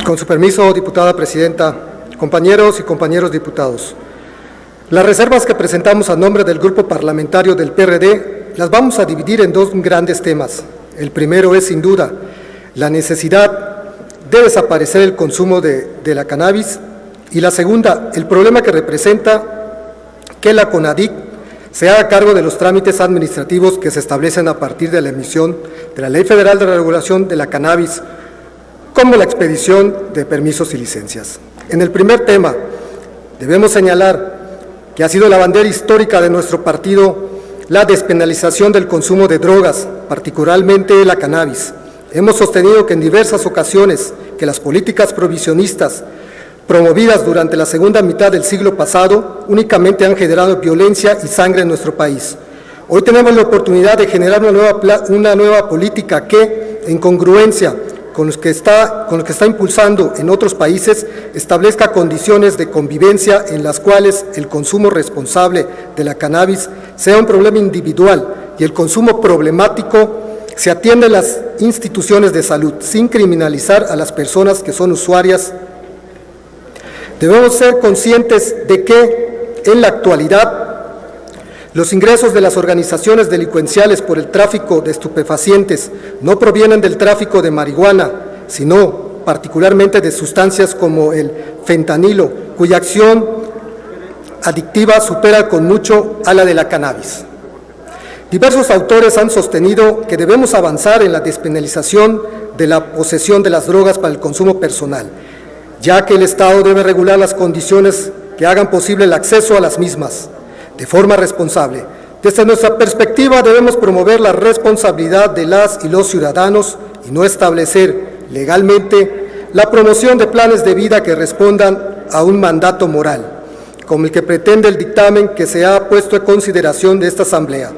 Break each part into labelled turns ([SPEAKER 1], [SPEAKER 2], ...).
[SPEAKER 1] Con su permiso, diputada presidenta, compañeros y compañeros diputados. Las reservas que presentamos a nombre del Grupo Parlamentario del PRD las vamos a dividir en dos grandes temas. El primero es, sin duda, la necesidad de desaparecer el consumo de la cannabis, y la segunda, el problema que representa que la CONADIC se haga cargo de los trámites administrativos que se establecen a partir de la emisión de la Ley Federal de Regulación de la Cannabis, como la expedición de permisos y licencias. En el primer tema, debemos señalar que ha sido la bandera histórica de nuestro partido la despenalización del consumo de drogas, particularmente la cannabis. Hemos sostenido que en diversas ocasiones que las políticas prohibicionistas promovidas durante la segunda mitad del siglo pasado únicamente han generado violencia y sangre en nuestro país. Hoy tenemos la oportunidad de generar una nueva política que, en congruencia con lo que está impulsando en otros países, establezca condiciones de convivencia en las cuales el consumo responsable de la cannabis sea un problema individual y el consumo problemático se atienda en las instituciones de salud, sin criminalizar a las personas que son usuarias. Debemos ser conscientes de que, en la actualidad, los ingresos de las organizaciones delincuenciales por el tráfico de estupefacientes no provienen del tráfico de marihuana, sino particularmente de sustancias como el fentanilo, cuya acción adictiva supera con mucho a la de la cannabis. Diversos autores han sostenido que debemos avanzar en la despenalización de la posesión de las drogas para el consumo personal, ya que el Estado debe regular las condiciones que hagan posible el acceso a las mismas de forma responsable. Desde nuestra perspectiva debemos promover la responsabilidad de las y los ciudadanos y no establecer legalmente la promoción de planes de vida que respondan a un mandato moral, como el que pretende el dictamen que se ha puesto en consideración de esta Asamblea,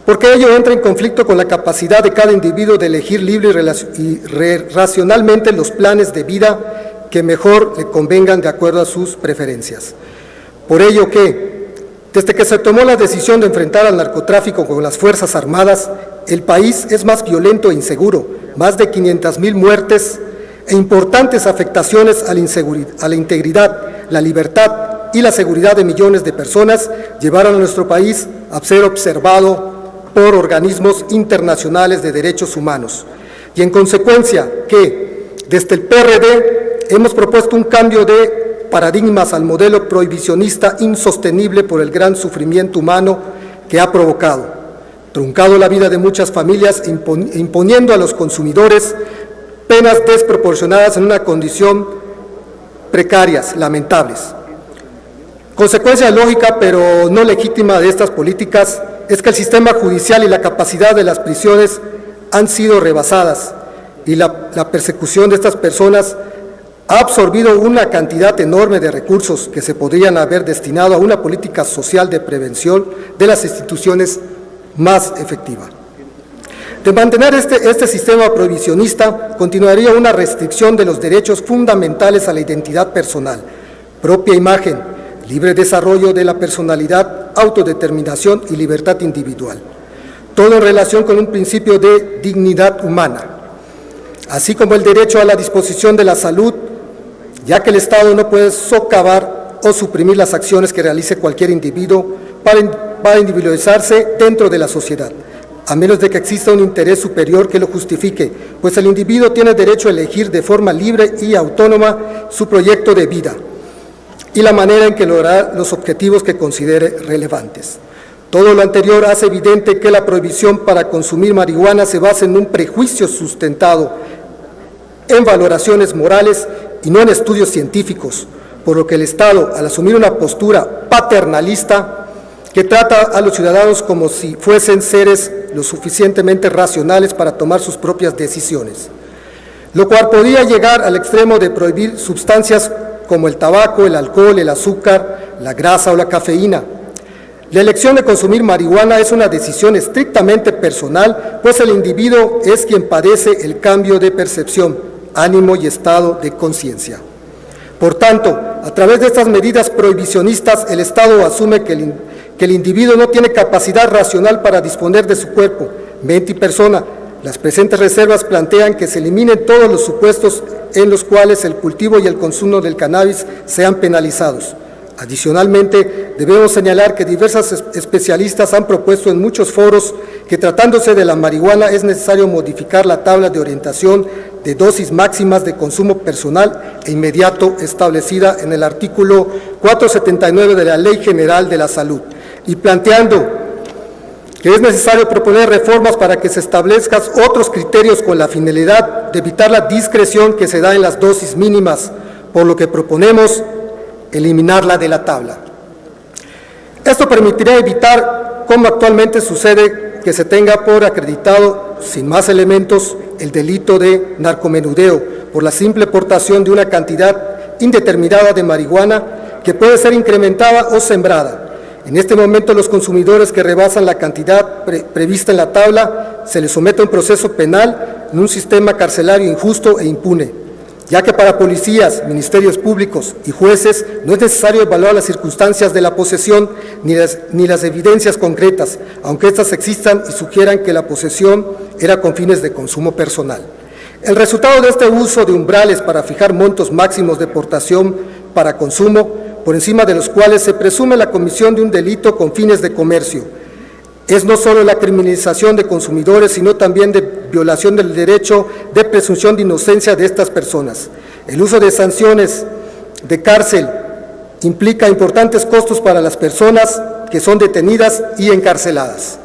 [SPEAKER 1] porque ello entra en conflicto con la capacidad de cada individuo de elegir libre y racionalmente los planes de vida que mejor le convengan de acuerdo a sus preferencias. Por ello que, desde que se tomó la decisión de enfrentar al narcotráfico con las Fuerzas Armadas, el país es más violento e inseguro. Más de 500,000 muertes e importantes afectaciones a la integridad, la libertad y la seguridad de millones de personas llevaron a nuestro país a ser observado por organismos internacionales de derechos humanos. Y en consecuencia que, desde el PRD, hemos propuesto un cambio de paradigmas al modelo prohibicionista insostenible por el gran sufrimiento humano que ha provocado, truncado la vida de muchas familias e imponiendo a los consumidores penas desproporcionadas en una condición precarias, lamentables. Consecuencia lógica, pero no legítima, de estas políticas es que el sistema judicial y la capacidad de las prisiones han sido rebasadas y la persecución de estas personas ha absorbido una cantidad enorme de recursos que se podrían haber destinado a una política social de prevención de las instituciones más efectiva. De mantener este sistema prohibicionista, continuaría una restricción de los derechos fundamentales a la identidad personal, propia imagen, libre desarrollo de la personalidad, autodeterminación y libertad individual, todo en relación con un principio de dignidad humana, así como el derecho a la disposición de la salud, ya que el Estado no puede socavar o suprimir las acciones que realice cualquier individuo para individualizarse dentro de la sociedad, a menos de que exista un interés superior que lo justifique, pues el individuo tiene derecho a elegir de forma libre y autónoma su proyecto de vida y la manera en que logrará los objetivos que considere relevantes. Todo lo anterior hace evidente que la prohibición para consumir marihuana se basa en un prejuicio sustentado en valoraciones morales y no en estudios científicos, por lo que el Estado, al asumir una postura paternalista que trata a los ciudadanos como si fuesen seres lo suficientemente racionales para tomar sus propias decisiones, lo cual podría llegar al extremo de prohibir sustancias como el tabaco, el alcohol, el azúcar, la grasa o la cafeína. La elección de consumir marihuana es una decisión estrictamente personal, pues el individuo es quien padece el cambio de percepción, ánimo y estado de conciencia. Por tanto, a través de estas medidas prohibicionistas, el Estado asume que el individuo no tiene capacidad racional para disponer de su cuerpo, mente y persona, Las presentes reservas plantean que se eliminen todos los supuestos en los cuales el cultivo y el consumo del cannabis sean penalizados. Adicionalmente, debemos señalar que diversos especialistas han propuesto en muchos foros que tratándose de la marihuana es necesario modificar la tabla de orientación de dosis máximas de consumo personal e inmediato establecida en el artículo 479 de la Ley General de la Salud, y planteando que es necesario proponer reformas para que se establezcan otros criterios con la finalidad de evitar la discreción que se da en las dosis mínimas, por lo que proponemos eliminarla de la tabla. Esto permitirá evitar, como actualmente sucede, que se tenga por acreditado, sin más elementos, el delito de narcomenudeo por la simple portación de una cantidad indeterminada de marihuana que puede ser incrementada o sembrada. En este momento, los consumidores que rebasan la cantidad prevista en la tabla se les somete a un proceso penal en un sistema carcelario injusto e impune, ya que para policías, ministerios públicos y jueces no es necesario evaluar las circunstancias de la posesión ni las evidencias concretas, aunque éstas existan y sugieran que la posesión era con fines de consumo personal. El resultado de este uso de umbrales para fijar montos máximos de portación para consumo, por encima de los cuales se presume la comisión de un delito con fines de comercio, es no solo la criminalización de consumidores, sino también de violación del derecho de presunción de inocencia de estas personas. El uso de sanciones de cárcel implica importantes costos para las personas que son detenidas y encarceladas.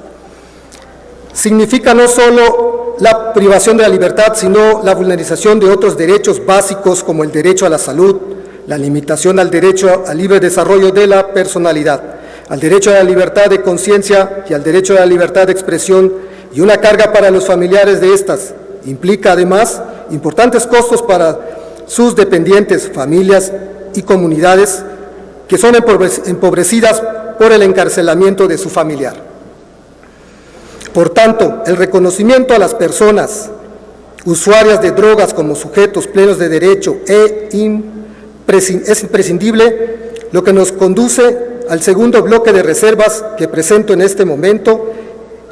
[SPEAKER 1] Significa no solo la privación de la libertad, sino la vulneración de otros derechos básicos como el derecho a la salud, la limitación al derecho al libre desarrollo de la personalidad, al derecho a la libertad de conciencia y al derecho a la libertad de expresión, y una carga para los familiares de estas. Implica además importantes costos para sus dependientes, familias y comunidades que son empobrecidas por el encarcelamiento de su familiar. Por tanto, el reconocimiento a las personas usuarias de drogas como sujetos plenos de derecho es imprescindible, lo que nos conduce al segundo bloque de reservas que presento en este momento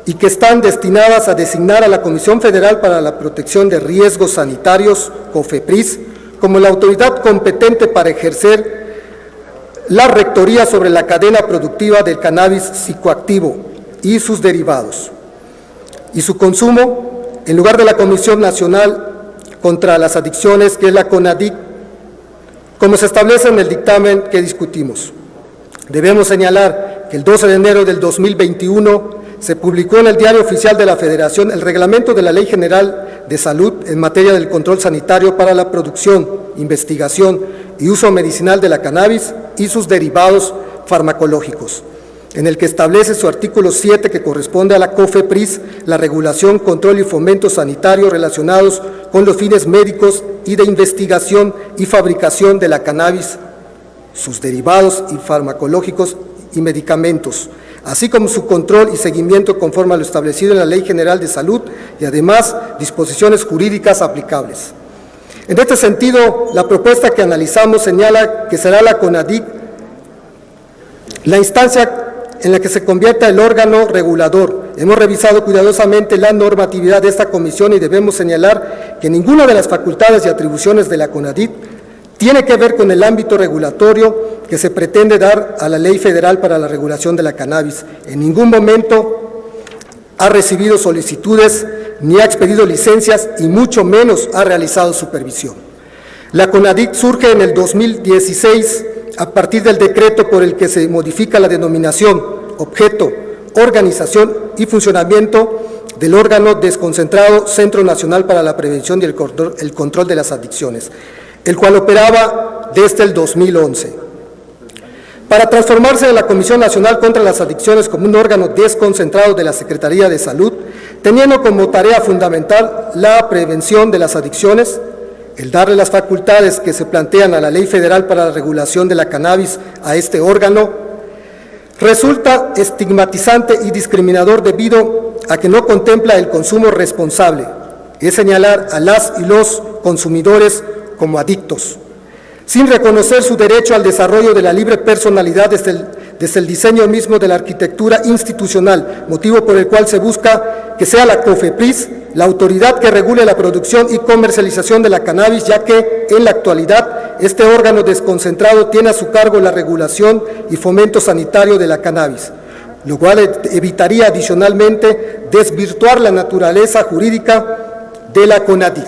[SPEAKER 1] y que están destinadas a designar a la Comisión Federal para la Protección de Riesgos Sanitarios, COFEPRIS, como la autoridad competente para ejercer la rectoría sobre la cadena productiva del cannabis psicoactivo y sus derivados y su consumo, en lugar de la Comisión Nacional contra las Adicciones, que es la CONADIC, como se establece en el dictamen que discutimos. Debemos señalar que el 12 de enero del 2021 se publicó en el Diario Oficial de la Federación el reglamento de la Ley General de Salud en materia del control sanitario para la producción, investigación y uso medicinal de la cannabis y sus derivados farmacológicos, en el que establece su artículo 7 que corresponde a la COFEPRIS, la regulación, control y fomento sanitario relacionados con los fines médicos y de investigación y fabricación de la cannabis, sus derivados y farmacológicos y medicamentos, así como su control y seguimiento conforme a lo establecido en la Ley General de Salud y además disposiciones jurídicas aplicables. En este sentido, la propuesta que analizamos señala que será la CONADIC la instancia en la que se convierta el órgano regulador. Hemos revisado cuidadosamente la normatividad de esta comisión y debemos señalar que ninguna de las facultades y atribuciones de la CONADIC tiene que ver con el ámbito regulatorio que se pretende dar a la Ley Federal para la Regulación de la Cannabis. En ningún momento ha recibido solicitudes, ni ha expedido licencias y mucho menos ha realizado supervisión. La CONADIC surge en el 2016 a partir del decreto por el que se modifica la denominación, objeto, organización y funcionamiento del órgano desconcentrado Centro Nacional para la Prevención y el Control de las Adicciones, el cual operaba desde el 2011. Para transformarse de la Comisión Nacional contra las Adicciones como un órgano desconcentrado de la Secretaría de Salud, teniendo como tarea fundamental la prevención de las adicciones, el darle las facultades que se plantean a la Ley Federal para la Regulación de la Cannabis a este órgano, resulta estigmatizante y discriminador debido a que no contempla el consumo responsable, es señalar a las y los consumidores como adictos, sin reconocer su derecho al desarrollo de la libre personalidad desde el diseño mismo de la arquitectura institucional, motivo por el cual se busca que sea la COFEPRIS la autoridad que regule la producción y comercialización de la cannabis, ya que en la actualidad este órgano desconcentrado tiene a su cargo la regulación y fomento sanitario de la cannabis, lo cual evitaría adicionalmente desvirtuar la naturaleza jurídica de la CONADIC.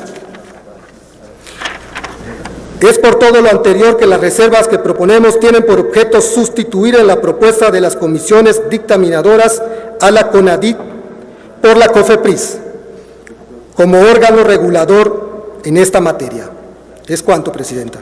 [SPEAKER 1] Es por todo lo anterior que las reservas que proponemos tienen por objeto sustituir en la propuesta de las comisiones dictaminadoras a la CONADIC por la COFEPRIS como órgano regulador en esta materia. Es cuanto, Presidenta.